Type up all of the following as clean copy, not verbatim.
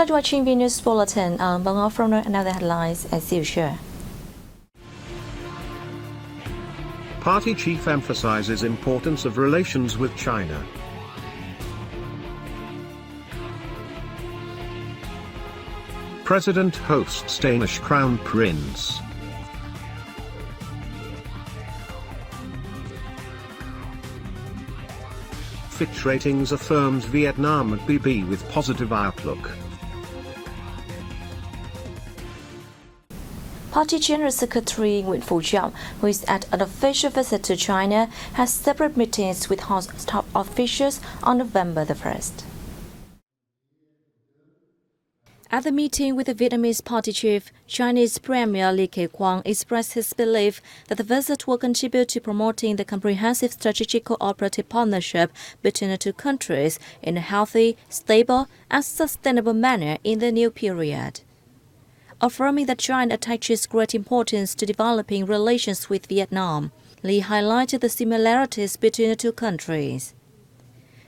Start watching Vnews Bulletin. I'm Bang from another headlines as usual. Party chief emphasizes importance of relations with China. President hosts Danish Crown Prince. Fitch Ratings affirms Vietnam at BB with positive outlook. Party General Secretary Nguyễn Phú Trọng, who is at an official visit to China, has separate meetings with top officials on November the 1st. At the meeting with the Vietnamese party chief, Chinese Premier Li Keqiang expressed his belief that the visit will contribute to promoting the comprehensive strategic cooperative partnership between the two countries in a healthy, stable, and sustainable manner in the new period. Affirming that China attaches great importance to developing relations with Vietnam, Li highlighted the similarities between the two countries.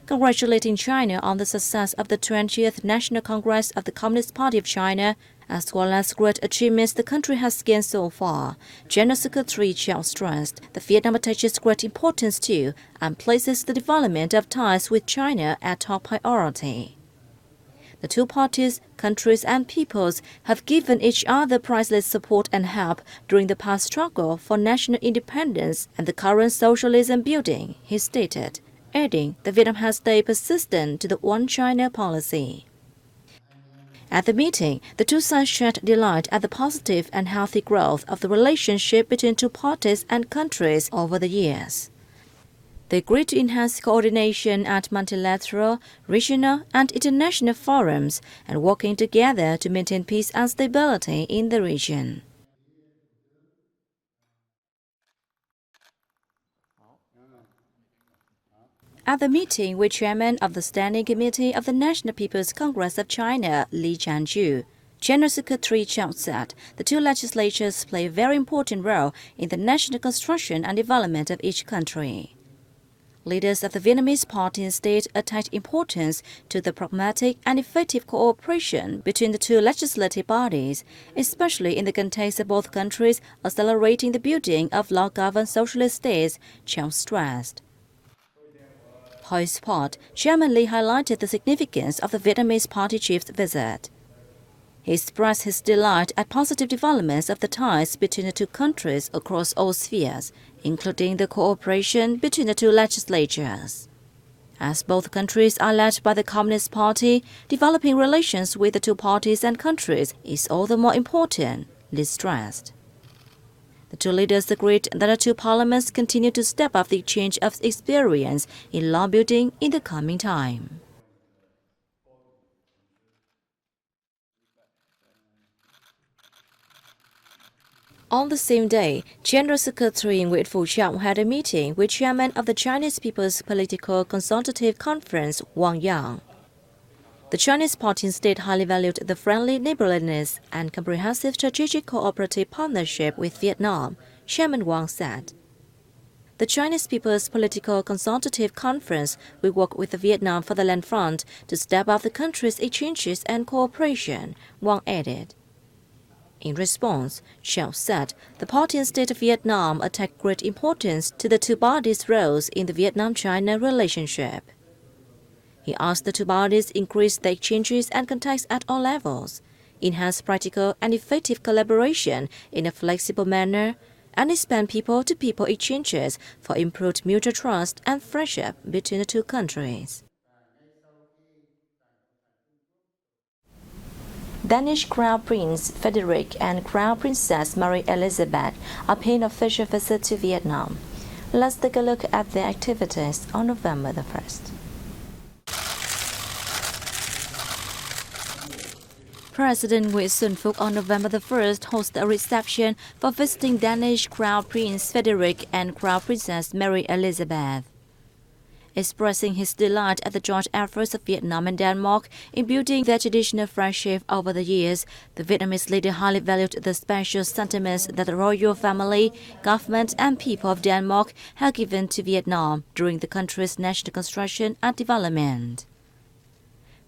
Congratulating China on the success of the 20th National Congress of the Communist Party of China, as well as great achievements the country has gained so far, General Secretary Chiao stressed that Vietnam attaches great importance to and places the development of ties with China at top priority. The two parties, countries and peoples have given each other priceless support and help during the past struggle for national independence and the current socialism building, he stated, adding that Vietnam has stayed persistent to the One China policy. At the meeting, the two sides shared delight at the positive and healthy growth of the relationship between two parties and countries over the years. They agreed to enhance coordination at multilateral, regional, and international forums and working together to maintain peace and stability in the region. At the meeting with Chairman of the Standing Committee of the National People's Congress of China, Li Jianju, General Secretary Chiao said the two legislatures play a very important role in the national construction and development of each country. Leaders of the Vietnamese party and state attach importance to the pragmatic and effective cooperation between the two legislative bodies, especially in the context of both countries accelerating the building of law-governed socialist states, Chiao stressed. For his part, Chairman Li highlighted the significance of the Vietnamese party chief's visit. He expressed his delight at positive developments of the ties between the two countries across all spheres, including the cooperation between the two legislatures. As both countries are led by the Communist Party, developing relations with the two parties and countries is all the more important, Li stressed. The two leaders agreed that the two parliaments continue to step up the exchange of experience in law building in the coming time. On the same day, General Secretary Nguyễn Phú Trọng had a meeting with Chairman of the Chinese People's Political Consultative Conference, Wang Yang. The Chinese party instead highly valued the friendly neighborliness and comprehensive strategic cooperative partnership with Vietnam, Chairman Wang said. The Chinese People's Political Consultative Conference will work with Vietnam for the land front to step up the country's exchanges and cooperation, Wang added. In response, Chiao said the party and state of Vietnam attach great importance to the two bodies' roles in the Vietnam-China relationship. He asked the two bodies increase their exchanges and contacts at all levels, enhance practical and effective collaboration in a flexible manner, and expand people-to-people exchanges for improved mutual trust and friendship between the two countries. Danish Crown Prince Frederick and Crown Princess Mary Elizabeth are paying official visit to Vietnam. Let's take a look at their activities on November the 1st. President Nguyễn Xuân Phúc on November the 1st hosted a reception for visiting Danish Crown Prince Frederick and Crown Princess Mary Elizabeth. Expressing his delight at the joint efforts of Vietnam and Denmark in building their traditional friendship over the years, the Vietnamese leader highly valued the special sentiments that the royal family, government and people of Denmark have given to Vietnam during the country's national construction and development.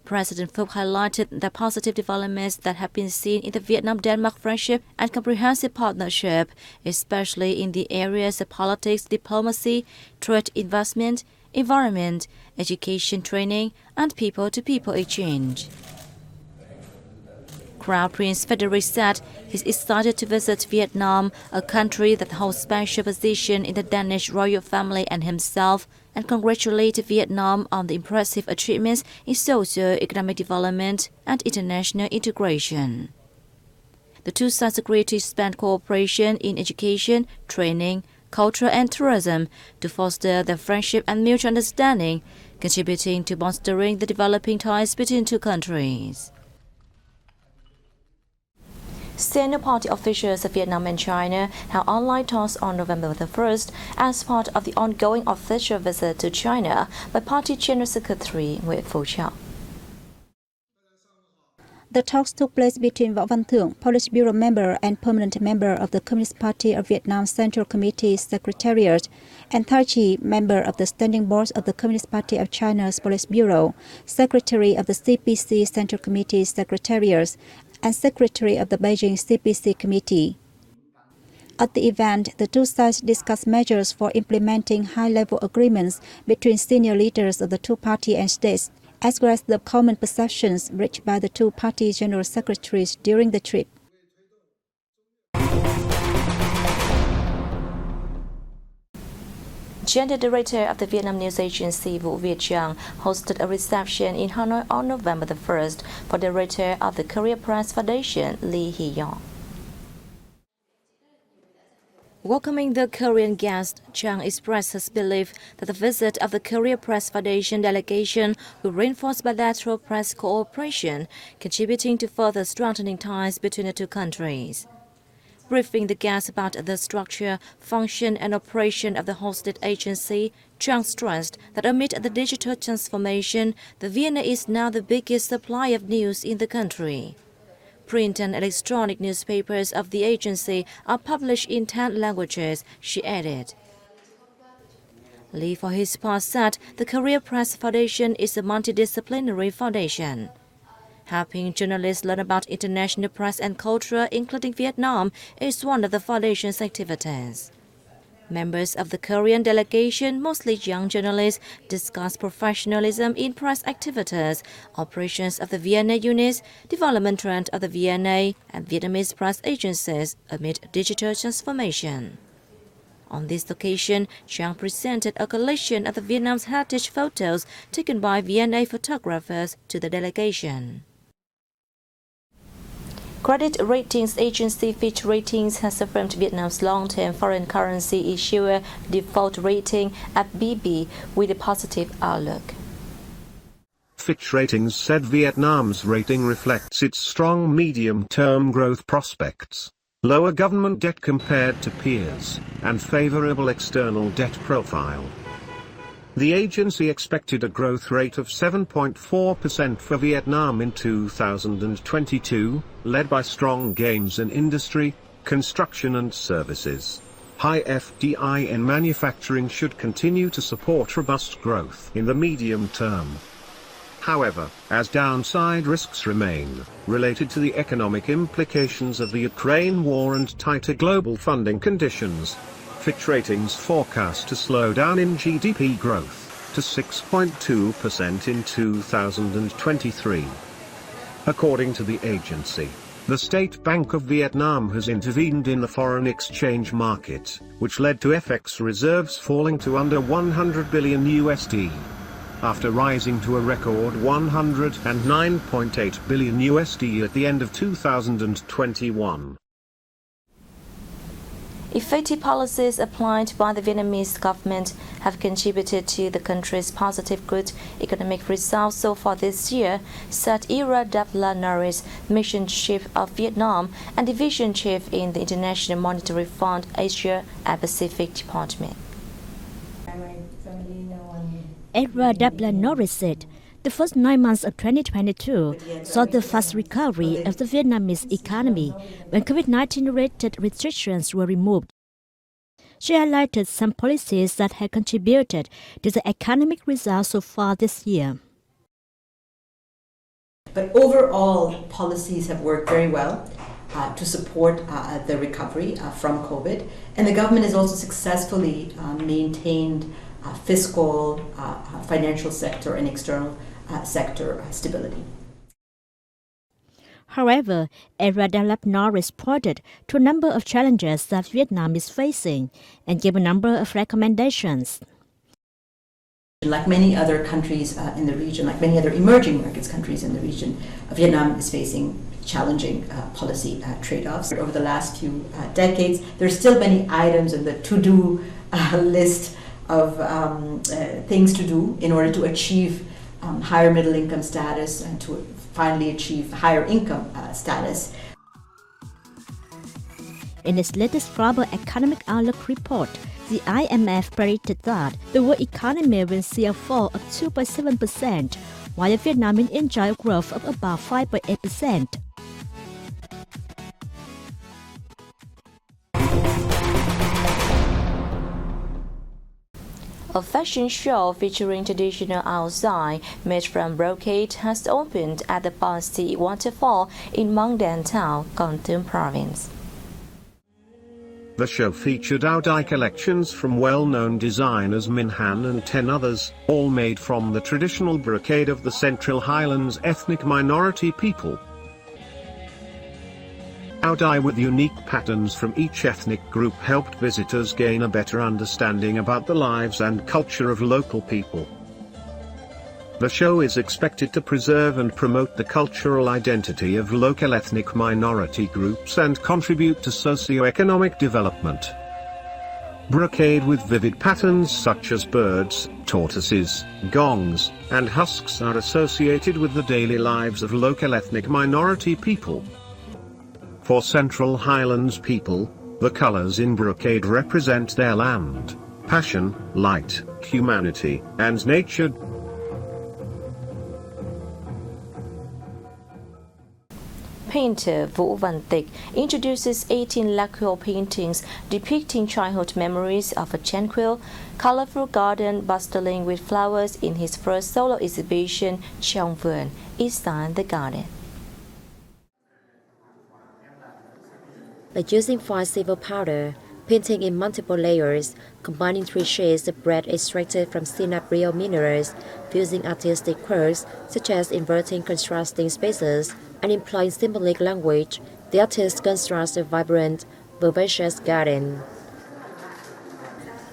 President Phuc highlighted the positive developments that have been seen in the Vietnam-Denmark friendship and comprehensive partnership, especially in the areas of politics, diplomacy, trade, investment, environment, education training, and people-to-people exchange. Crown Prince Frederick said he's excited to visit Vietnam, a country that holds special position in the Danish royal family and himself, and congratulated Vietnam on the impressive achievements in socio-economic development and international integration. The two sides agreed to expand cooperation in education, training, culture and tourism to foster their friendship and mutual understanding, contributing to bolstering the developing ties between two countries. Senior party officials of Vietnam and China held online talks on November the 1st as part of the ongoing official visit to China by Party General Secretary Nguyễn Phú Trọng. The talks took place between Võ Văn Thưởng, Politburo member and permanent member of the Communist Party of Vietnam Central Committee Secretariat, and Thai Chi, member of the Standing Board of the Communist Party of China's Politburo, Secretary of the CPC Central Committee Secretariat, and Secretary of the Beijing CPC Committee. At the event, the two sides discussed measures for implementing high-level agreements between senior leaders of the two parties and states, as well as the common perceptions reached by the two party general secretaries during the trip. General Director of the Vietnam News Agency Vũ Việt Giang hosted a reception in Hanoi on November the 1st for Director of the Korea Press Foundation Lee Hee-yong. Welcoming the Korean guest, Chang expressed his belief that the visit of the Korea Press Foundation delegation will reinforce bilateral press cooperation, contributing to further strengthening ties between the two countries. Briefing the guests about the structure, function, and operation of the hosted agency, Chang stressed that amid the digital transformation, the VNA is now the biggest supplier of news in the country. Print and electronic newspapers of the agency are published in 10 languages, she added. Lee, for his part, said the Korea Press Foundation is a multidisciplinary foundation. Helping journalists learn about international press and culture, including Vietnam, is one of the foundation's activities. Members of the Korean delegation, mostly young journalists, discussed professionalism in press activities, operations of the VNA units, development trend of the VNA, and Vietnamese press agencies amid digital transformation. On this occasion, Chang presented a collection of the Vietnam's heritage photos taken by VNA photographers to the delegation. Credit ratings agency Fitch Ratings has affirmed Vietnam's long-term foreign currency issuer default rating at BB with a positive outlook. Fitch Ratings said Vietnam's rating reflects its strong medium-term growth prospects, lower government debt compared to peers, and favorable external debt profile. The agency expected a growth rate of 7.4% for Vietnam in 2022, led by strong gains in industry, construction and services. High FDI in manufacturing should continue to support robust growth in the medium term. However, as downside risks remain, related to the economic implications of the Ukraine war and tighter global funding conditions, Fitch Ratings forecast a slowdown in GDP growth to 6.2% in 2023. According to the agency, the State Bank of Vietnam has intervened in the foreign exchange market, which led to FX reserves falling to under $100 billion USD, after rising to a record $109.8 billion USD at the end of 2021. Effective policies applied by the Vietnamese government have contributed to the country's positive good economic results so far this year, said Ira Davla Norris, Mission Chief of Vietnam and Division Chief in the International Monetary Fund Asia and Pacific Department. Ira Davla Norris said the first 9 months of 2022 saw the fast recovery of the Vietnamese economy when COVID-19-related restrictions were removed. She highlighted some policies that had contributed to the economic results so far this year. But overall, policies have worked very well to support the recovery from COVID, and the government has also successfully maintained fiscal, financial sector, and external sector stability. However, Era Dalap Norris pointed to a number of challenges that Vietnam is facing and gave a number of recommendations. Like many other countries in the region, like many other emerging markets countries in the region, Vietnam is facing challenging policy trade-offs. Over the last few decades, there are still many items in the to-do list of things to do in order to achieve higher middle income status and to finally achieve higher income status. In its latest Global Economic Outlook report, the IMF predicted that the world economy will see a fall of 2.7%, while Vietnam will enjoy a growth of about 5.8%. A fashion show featuring traditional outside made from brocade has opened at the Pasti waterfall in Mang Dan Town, Kon Tum province. The show featured Ao collections from well-known designers Min Han and 10 others, all made from the traditional brocade of the Central Highlands ethnic minority people. Ao with unique patterns from each ethnic group helped visitors gain a better understanding about the lives and culture of local people. The show is expected to preserve and promote the cultural identity of local ethnic minority groups and contribute to socio-economic development. Brocade with vivid patterns such as birds, tortoises, gongs, and husks are associated with the daily lives of local ethnic minority people. For Central Highlands people, the colors in brocade represent their land, passion, light, humanity, and nature. Painter Vũ Văn Tịch introduces 18 lacquer paintings depicting childhood memories of a tranquil, colorful garden bustling with flowers in his first solo exhibition, Trong Vườn, Inside the Garden. By using fine silver powder, painting in multiple layers, combining 3 shades of red extracted from synap real minerals, fusing artistic quirks such as inverting contrasting spaces, and employing symbolic language, the artist constructs a vibrant, vivacious garden.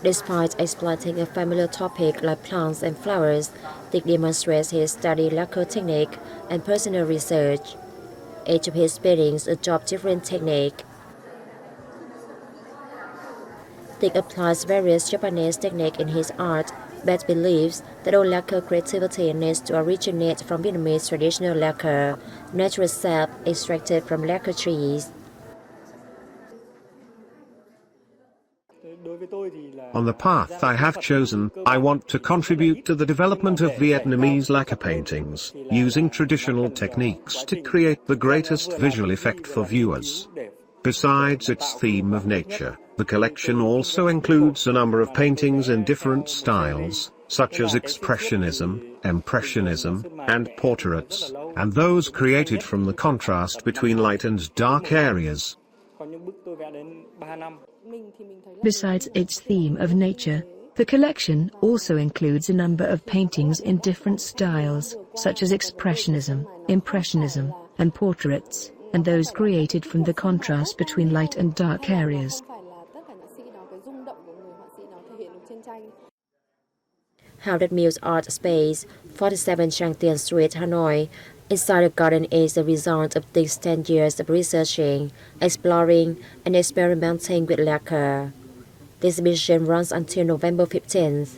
Despite exploiting a familiar topic like plants and flowers, Tịch demonstrates his studied lacquer technique and personal research. Each of his paintings adopt different technique. Tịch applies various Japanese techniques in his art, but believes that all lacquer creativity needs to originate from Vietnamese traditional lacquer, natural sap extracted from lacquer trees. On the path I have chosen, I want to contribute to the development of Vietnamese lacquer paintings, using traditional techniques to create the greatest visual effect for viewers. Besides its theme of nature, the collection also includes a number of paintings in different styles, such as Expressionism, Impressionism, and portraits, and those created from the contrast between light and dark areas. Besides its theme of nature, the collection also includes a number of paintings in different styles, such as Expressionism, Impressionism, and portraits, and those created from the contrast between light and dark areas. Held Muse Art Space, 47 Trang Tien Street, Hanoi, Inside the Garden is the result of these 10 years of researching, exploring, and experimenting with lacquer. The exhibition runs until November 15th.